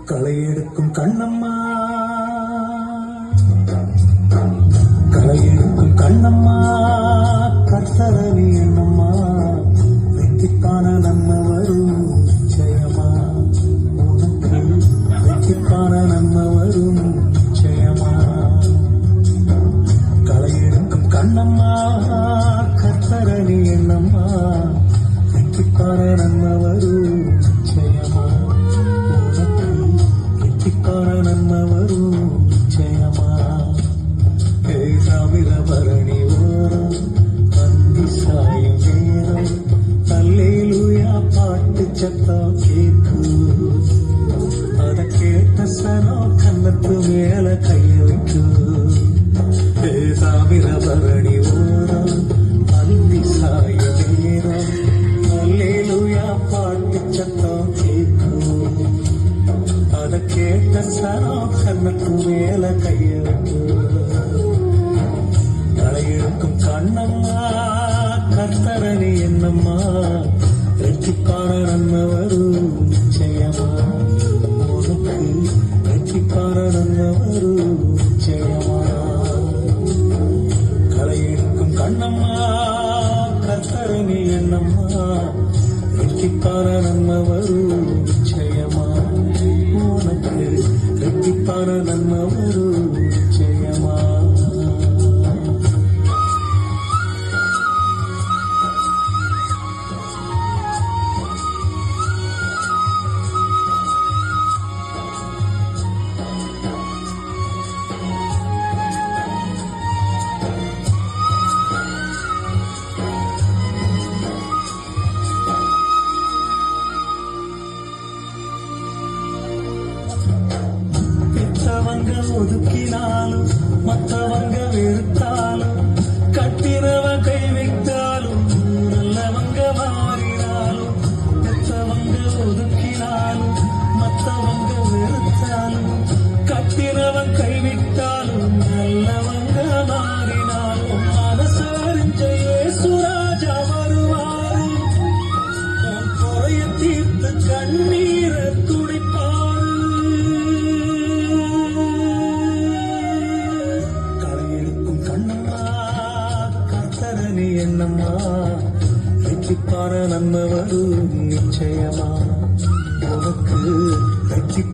களை எடுக்கும் கண்ணம்மா, களை எடுக்கும் கண்ணம்மா, கர்த்தரவி என்னம்மா, வெற்றிக்கான நன்மை வரும் நிச்சயமா, உனக்கு வெற்றிக்கான நன்மை வரும் நிச்சயமா. களை எடுக்கும் கண்ணம்மா, கர்த்தரவி என்னம்மா, வெற்றிக்கான நன்மை வரும் நிச்சயமா, வெற்றிக்கான நன்மை வரும் நிச்சயமா. தாமிரபரணி ஓரம் அந்தி சாயும் நேரம் அல்லேலூயா பாட்டு சத்தம் கேட்கு. அத கேட்ட சனம் கண்ணத்து மேல கைய வைக்கு. தாமிரபரணி ஓரம் அந்தி சாயும் நேரம் அல்லேலூயா பாட்டு சத்தம் கேட்கு. அத கேட்ட சனம் கண்ணத்து மேல கைய வைக்கு. களுக்கும் கண்ணம்மா, கர்த்தரவி என்னம்மா, வெற்றிக்கான நன்மை வரும் நிச்சயமா, உனக்கு வெற்றிக்கான நன்மை வரும் நிச்சயமா. களுக்கும் கண்ணம்மா, கர்த்தரவி என்னம்மா, வெற்றிக்கான நன்மை வரும் நிச்சயமா, உனக்கு வெற்றிக்கான நன்மை வரும் நிச்சயமா. மற்றவங்க ஒதுக்கினாலும் மற்றவங்க வெறுத்த